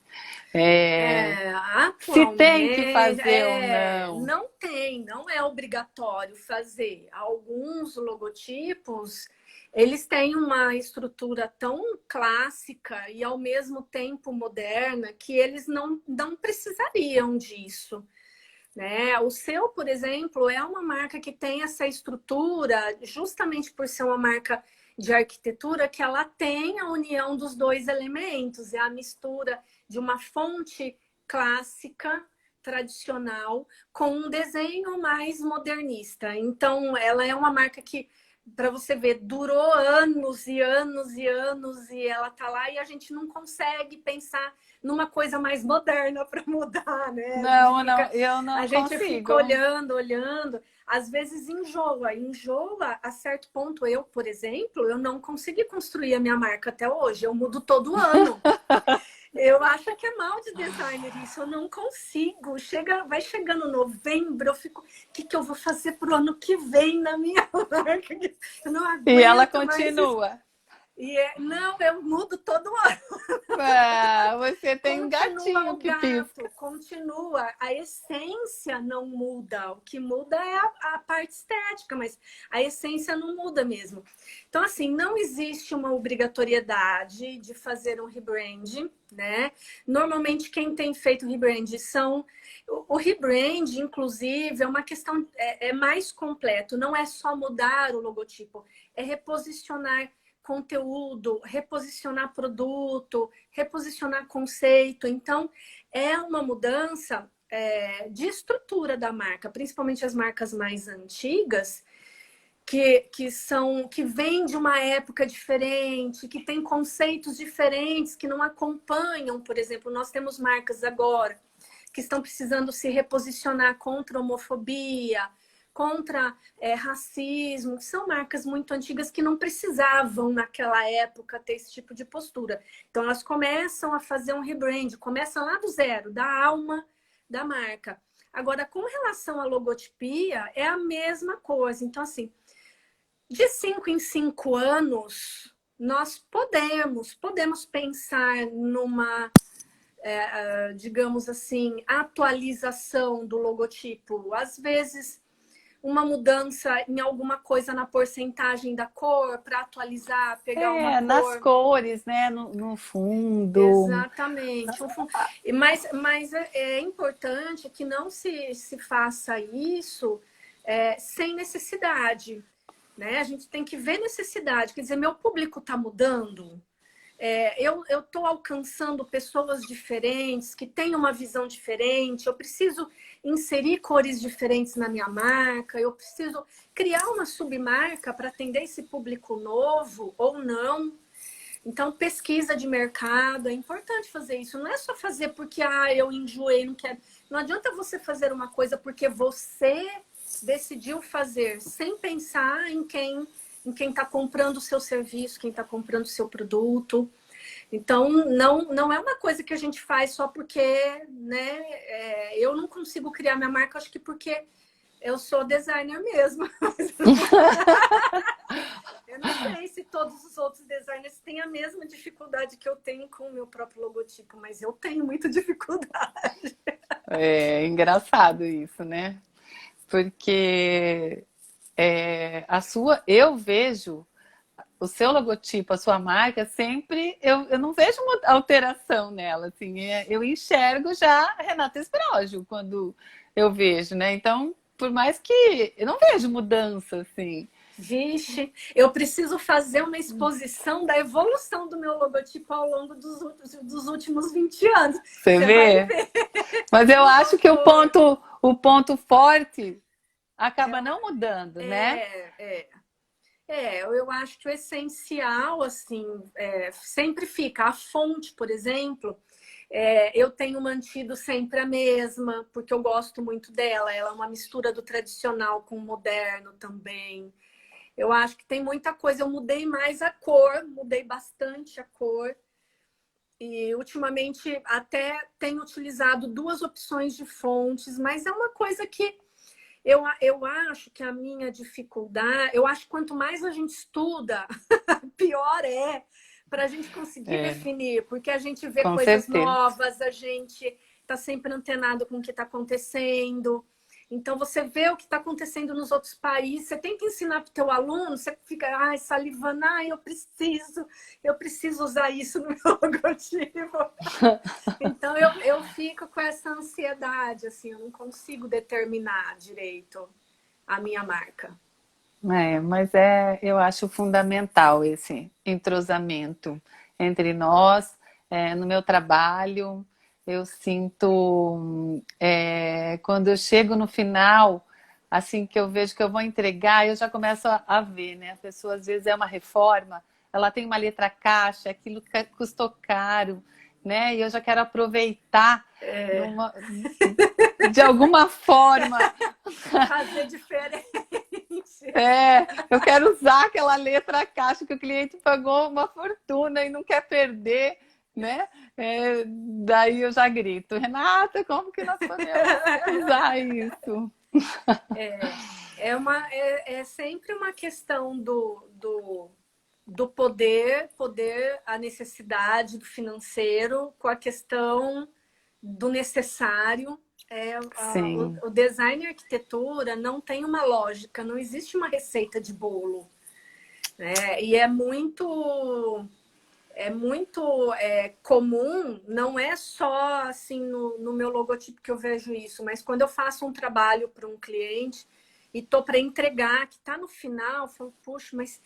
[SPEAKER 3] Se tem que fazer ou não?
[SPEAKER 2] Não tem, não é obrigatório fazer. Alguns logotipos, eles têm uma estrutura tão clássica e ao mesmo tempo moderna que eles não precisariam disso, né? O seu, por exemplo, é uma marca que tem essa estrutura justamente por ser uma marca de arquitetura que ela tem a união dos dois elementos, é a mistura de uma fonte clássica, tradicional, com um desenho mais modernista. Então, ela é uma marca que, para você ver, durou anos e anos e anos e ela tá lá e a gente não consegue pensar numa coisa mais moderna para mudar, né?
[SPEAKER 3] Eu não
[SPEAKER 2] A gente
[SPEAKER 3] consigo.
[SPEAKER 2] fica olhando. Às vezes enjoa a certo ponto. Eu, por exemplo, eu não consegui construir a minha marca até hoje. Eu mudo todo ano. Eu acho que é mal de designer isso. Eu não consigo. Vai chegando novembro, eu fico... O que eu vou fazer pro ano que vem na minha marca? Eu não aguento.
[SPEAKER 3] E ela continua.
[SPEAKER 2] Não, eu mudo todo ano.
[SPEAKER 3] Você tem um gatinho que pisca.
[SPEAKER 2] Continua. A essência não muda. O que muda é a parte estética, mas a essência não muda mesmo. Então, assim, não existe uma obrigatoriedade de fazer um rebrand, né? Normalmente, quem tem feito rebrand são... O rebrand, inclusive, é uma questão... É mais completo. Não é só mudar o logotipo. É reposicionar conteúdo, reposicionar produto, reposicionar conceito. Então, é uma mudança de estrutura da marca, principalmente as marcas mais antigas, que vêm de uma época diferente, que tem conceitos diferentes, que não acompanham. Por exemplo, nós temos marcas agora que estão precisando se reposicionar contra a homofobia, contra racismo, que são marcas muito antigas que não precisavam naquela época ter esse tipo de postura. Então elas começam a fazer um rebrand, começam lá do zero, da alma da marca. Agora, com relação à logotipia, é a mesma coisa. Então, assim, de 5 em 5 anos, nós podemos pensar numa... digamos assim, atualização do logotipo. Às vezes, uma mudança em alguma coisa na porcentagem da cor para atualizar, pegar uma cor.
[SPEAKER 3] Nas cores, né? No fundo.
[SPEAKER 2] Exatamente. Mas é importante que não se faça isso sem necessidade, né? A gente tem que ver necessidade. Quer dizer, meu público está mudando. Eu estou alcançando pessoas diferentes, que têm uma visão diferente, eu preciso inserir cores diferentes na minha marca, eu preciso criar uma submarca para atender esse público novo ou não. Então, pesquisa de mercado, é importante fazer isso. Não é só fazer porque eu enjoei, não quero. Não adianta você fazer uma coisa porque você decidiu fazer, sem pensar em quem está comprando o seu serviço, quem está comprando o seu produto. Então, não é uma coisa que a gente faz só porque, né, eu não consigo criar minha marca, acho que porque eu sou designer mesmo. Eu não sei se todos os outros designers têm a mesma dificuldade que eu tenho com o meu próprio logotipo, mas eu tenho muita dificuldade.
[SPEAKER 3] É engraçado isso, né? porque eu vejo o seu logotipo, a sua marca, sempre eu não vejo uma alteração nela, assim, eu enxergo já Renata Esbrojo quando eu vejo, né? Então, por mais que eu não vejo mudança, assim.
[SPEAKER 2] Vixe, eu preciso fazer uma exposição da evolução do meu logotipo ao longo dos últimos 20 anos.
[SPEAKER 3] Você
[SPEAKER 2] Você vai
[SPEAKER 3] vê?
[SPEAKER 2] ver.
[SPEAKER 3] Mas eu
[SPEAKER 2] Por
[SPEAKER 3] acho que
[SPEAKER 2] favor.
[SPEAKER 3] o ponto forte acaba não mudando, né?
[SPEAKER 2] Eu acho que o essencial, assim, sempre fica. A fonte, por exemplo, eu tenho mantido sempre a mesma, porque eu gosto muito dela. Ela é uma mistura do tradicional com o moderno também. Eu acho que tem muita coisa. Eu mudei mais a cor, mudei bastante a cor. E ultimamente até tenho utilizado duas opções de fontes, mas é uma coisa que eu acho que a minha dificuldade, eu acho que quanto mais a gente estuda, pior é para a gente conseguir definir, porque a gente vê
[SPEAKER 3] Com
[SPEAKER 2] coisas
[SPEAKER 3] certeza.
[SPEAKER 2] novas, a gente está sempre antenado com o que está acontecendo. Então, você vê o que está acontecendo nos outros países, você tem que ensinar para o teu aluno, você fica salivando, eu preciso usar isso no meu logotipo. Então, eu fico com essa ansiedade, assim, eu não consigo determinar direito a minha marca.
[SPEAKER 3] Mas eu acho fundamental esse entrosamento entre nós, no meu trabalho. Eu sinto, quando eu chego no final, assim que eu vejo que eu vou entregar, eu já começo a ver, né? A pessoa às vezes é uma reforma, ela tem uma letra caixa, aquilo custou caro, né? E eu já quero aproveitar de alguma forma.
[SPEAKER 2] Fazer diferente.
[SPEAKER 3] Eu quero usar aquela letra caixa que o cliente pagou uma fortuna e não quer perder, né? Daí eu já grito, Renata, como que nós podemos usar isso?
[SPEAKER 2] É sempre uma questão do poder, a necessidade do financeiro com a questão do necessário.
[SPEAKER 3] Sim.
[SPEAKER 2] O design e a arquitetura não tem uma lógica, não existe uma receita de bolo, né? E é muito comum, não é só assim no meu logotipo que eu vejo isso, mas quando eu faço um trabalho para um cliente e tô para entregar, que está no final, eu falo, puxa, mas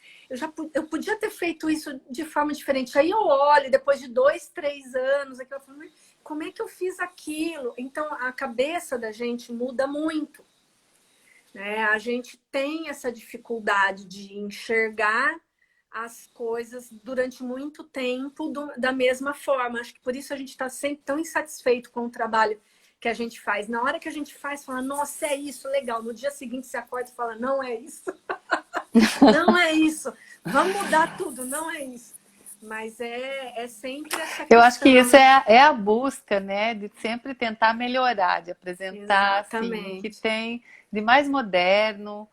[SPEAKER 2] eu podia ter feito isso de forma diferente. Aí eu olho, depois de 2, 3 anos, aqui eu falo, mas como é que eu fiz aquilo? Então a cabeça da gente muda muito, né? A gente tem essa dificuldade de enxergar as coisas durante muito tempo da mesma forma. Acho que por isso a gente está sempre tão insatisfeito com o trabalho que a gente faz. Na hora que a gente faz, fala, nossa, é isso, legal. No dia seguinte você acorda e fala, não é isso. Não é isso. Vamos mudar tudo, não é isso. Mas é sempre essa questão.
[SPEAKER 3] Eu acho que isso é a busca, né? De sempre tentar melhorar, de apresentar assim, o que
[SPEAKER 2] Exatamente.
[SPEAKER 3] tem de mais moderno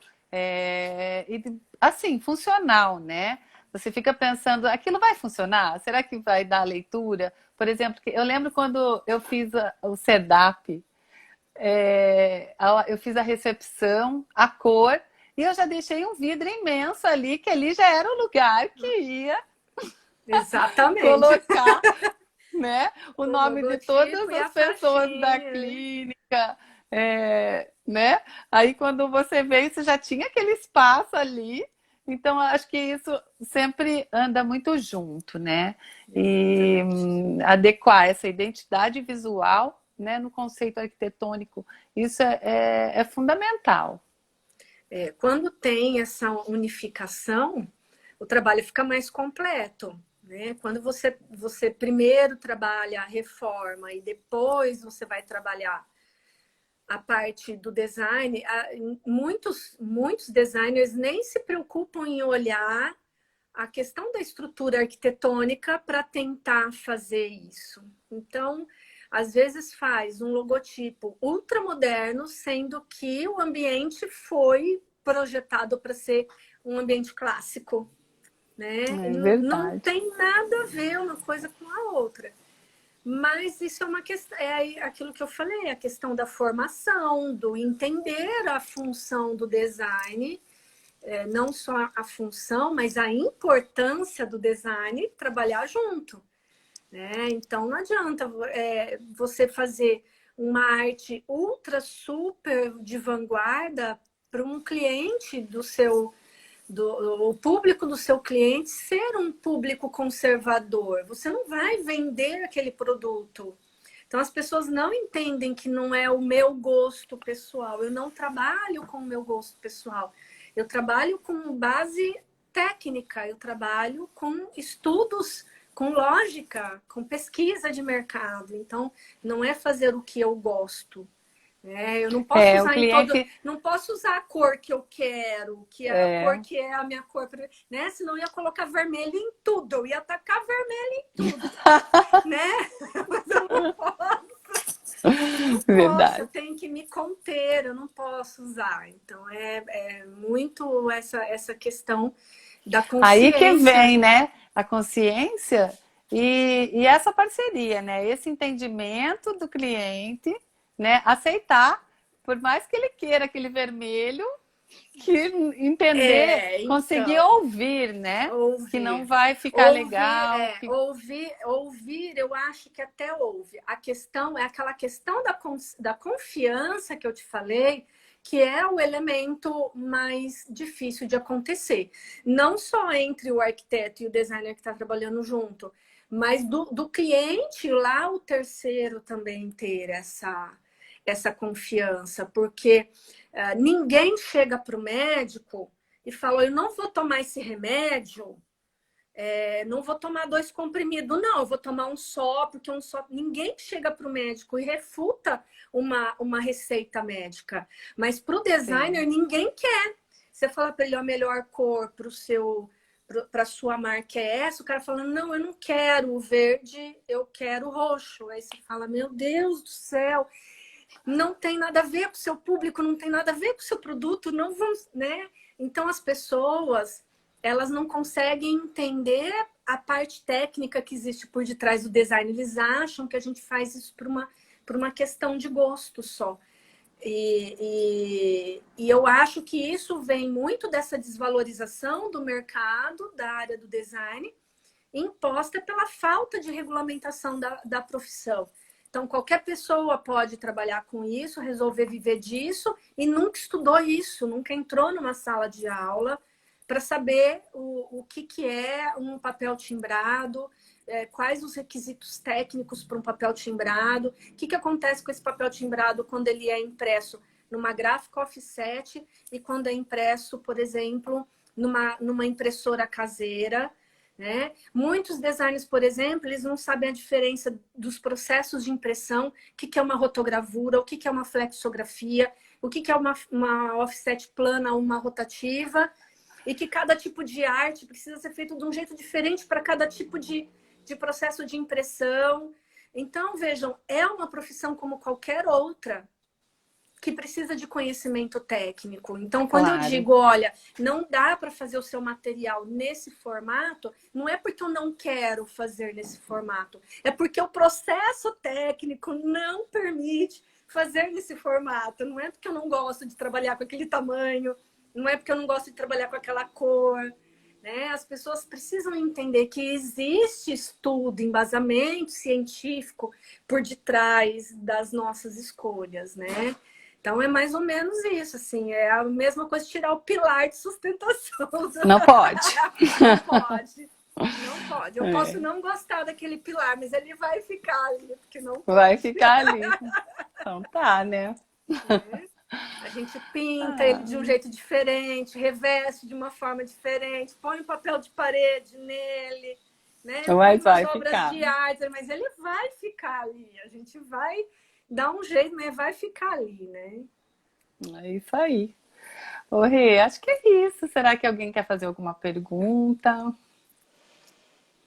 [SPEAKER 3] assim, funcional, né? Você fica pensando, aquilo vai funcionar? Será que vai dar leitura? Por exemplo, eu lembro quando eu fiz o SEDAP, eu fiz a recepção, a cor, e eu já deixei um vidro imenso ali, que ali já era o lugar que ia
[SPEAKER 2] Exatamente.
[SPEAKER 3] colocar, né, o
[SPEAKER 2] O
[SPEAKER 3] nome de todas
[SPEAKER 2] logotipo e
[SPEAKER 3] as
[SPEAKER 2] a
[SPEAKER 3] pessoas da
[SPEAKER 2] faixinha.
[SPEAKER 3] clínica, né? Aí quando você veio, você já tinha aquele espaço ali. Então, acho que isso sempre anda muito junto, né? E
[SPEAKER 2] Exatamente.
[SPEAKER 3] adequar essa identidade visual, né, no conceito arquitetônico, isso é fundamental.
[SPEAKER 2] Quando tem essa unificação, o trabalho fica mais completo, né? Quando você primeiro trabalha a reforma e depois você vai trabalhar a parte do design, muitos designers nem se preocupam em olhar a questão da estrutura arquitetônica para tentar fazer isso. Então, às vezes faz um logotipo ultramoderno, sendo que o ambiente foi projetado para ser um ambiente clássico, né?
[SPEAKER 3] É
[SPEAKER 2] Não
[SPEAKER 3] verdade.
[SPEAKER 2] tem nada a ver uma coisa com a outra. Mas isso é uma questão, é aquilo que eu falei, a questão da formação, do entender a função do design, não só a função, mas a importância do design trabalhar junto, né? Então não adianta você fazer uma arte ultra super de vanguarda para um cliente o público do seu cliente ser um público conservador. Você não vai vender aquele produto. Então as pessoas não entendem que não é o meu gosto pessoal. Eu não trabalho com o meu gosto pessoal. Eu trabalho com base técnica, eu trabalho com estudos, com lógica, com pesquisa de mercado. Então, não é fazer o que eu gosto. Eu não posso
[SPEAKER 3] O
[SPEAKER 2] usar
[SPEAKER 3] cliente...
[SPEAKER 2] não posso usar a cor que eu quero, que é a cor que é a minha cor, né? Senão eu ia colocar vermelho em tudo, eu ia tacar vermelho em tudo, né? Mas eu não posso.
[SPEAKER 3] Verdade.
[SPEAKER 2] Eu tenho que me conter, eu não posso usar. Então é muito essa questão da consciência.
[SPEAKER 3] Aí que vem, né, a consciência e essa parceria, né? Esse entendimento do cliente, né? Aceitar, por mais que ele queira aquele vermelho, que entender, conseguir ouvir, né? Que não vai ficar legal.
[SPEAKER 2] Ouvir, eu acho que até ouve. A questão é aquela questão da confiança que eu te falei, que é o elemento mais difícil de acontecer. Não só entre o arquiteto e o designer que está trabalhando junto, mas do cliente lá, o terceiro também ter essa confiança, porque ninguém chega para o médico e fala, eu não vou tomar esse remédio, não vou tomar 2 comprimidos, não, eu vou tomar um só, porque um só... Ninguém chega para o médico e refuta uma receita médica, mas para o designer, sim, ninguém quer. Você fala para ele a melhor cor para sua marca é essa, o cara fala, não, eu não quero o verde, eu quero o roxo. Aí você fala, meu Deus do céu, não tem nada a ver com o seu público, não tem nada a ver com o seu produto, não vamos, né? Então as pessoas, elas não conseguem entender a parte técnica que existe por detrás do design. Eles acham que a gente faz isso por uma questão de gosto só. E eu acho que isso vem muito dessa desvalorização do mercado, da área do design, imposta pela falta de regulamentação da profissão. Então, qualquer pessoa pode trabalhar com isso, resolver viver disso, e nunca estudou isso, nunca entrou numa sala de aula para saber o que é um papel timbrado, quais os requisitos técnicos para um papel timbrado, o que acontece com esse papel timbrado quando ele é impresso numa gráfica offset e quando é impresso, por exemplo, numa impressora caseira, né? Muitos designers, por exemplo, eles não sabem a diferença dos processos de impressão, o que é uma rotogravura, o que é uma flexografia, o que é uma offset plana ou uma rotativa, e que cada tipo de arte precisa ser feito de um jeito diferente para cada tipo de processo de impressão. Então, vejam, é uma profissão como qualquer outra, que precisa de conhecimento técnico. Então, quando eu digo, olha, não dá para fazer o seu material nesse formato, não é porque eu não quero fazer nesse formato, é porque o processo técnico não permite fazer nesse formato. Não é porque eu não gosto de trabalhar com aquele tamanho, não é porque eu não gosto de trabalhar com aquela cor, né? As pessoas precisam entender que existe estudo, embasamento científico por detrás das nossas escolhas, né? Então, é mais ou menos isso, assim, é a mesma coisa de tirar o pilar de sustentação.
[SPEAKER 3] Não pode.
[SPEAKER 2] Não pode. Não pode. Eu posso não gostar daquele pilar, mas ele vai ficar ali, porque não pode.
[SPEAKER 3] Vai ficar ali. Então tá, né?
[SPEAKER 2] A gente pinta ele de um jeito diferente, reveste de uma forma diferente, põe um papel de parede nele, né?
[SPEAKER 3] Mas vai
[SPEAKER 2] obras
[SPEAKER 3] ficar.
[SPEAKER 2] de arte, mas ele vai ficar ali. A gente vai dar um jeito, mas vai ficar ali, né?
[SPEAKER 3] É isso aí. Ô, Rê, acho que é isso. Será que alguém quer fazer alguma pergunta?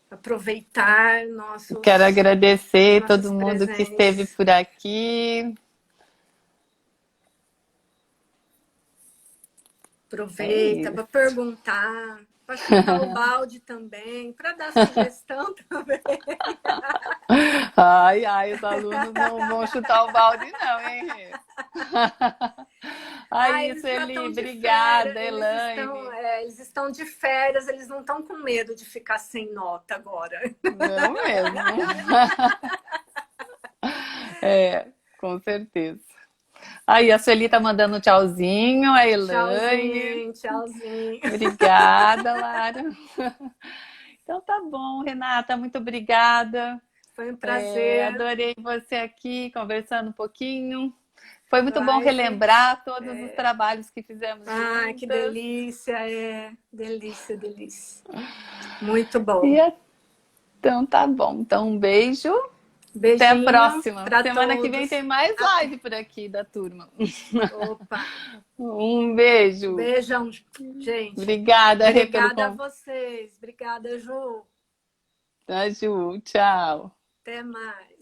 [SPEAKER 2] Aproveitar nossos...
[SPEAKER 3] Quero agradecer todo mundo
[SPEAKER 2] presentes.
[SPEAKER 3] que esteve por aqui.
[SPEAKER 2] Aproveita para perguntar, para chutar o balde também, para dar sugestão também.
[SPEAKER 3] Ai, os alunos não vão chutar o balde não, hein, Rê? Ai,
[SPEAKER 2] Eles já
[SPEAKER 3] Sueli,
[SPEAKER 2] estão de
[SPEAKER 3] obrigada,
[SPEAKER 2] férias,
[SPEAKER 3] Elaine.
[SPEAKER 2] eles estão de férias, eles não estão com medo de ficar sem nota agora.
[SPEAKER 3] Não mesmo. É, com certeza. Aí, a Sueli tá mandando um tchauzinho, a Elaine.
[SPEAKER 2] Tchauzinho, tchauzinho.
[SPEAKER 3] Obrigada, Lara. Então tá bom, Renata, muito obrigada.
[SPEAKER 2] Foi um prazer.
[SPEAKER 3] Adorei você aqui, conversando um pouquinho. Foi muito bom
[SPEAKER 2] Vai,
[SPEAKER 3] relembrar todos os trabalhos que fizemos
[SPEAKER 2] Ai,
[SPEAKER 3] juntas.
[SPEAKER 2] que delícia, delícia, delícia. Muito bom.
[SPEAKER 3] Então tá bom. Então um beijo.
[SPEAKER 2] Beijinho.
[SPEAKER 3] Até a próxima. Semana
[SPEAKER 2] todos.
[SPEAKER 3] que vem tem mais live por aqui da turma.
[SPEAKER 2] Opa.
[SPEAKER 3] Um beijo.
[SPEAKER 2] Beijão, gente.
[SPEAKER 3] Obrigada, Rê, pelo
[SPEAKER 2] Obrigada a vocês. Obrigada, Ju.
[SPEAKER 3] Tá, Ju. Tchau.
[SPEAKER 2] Até mais.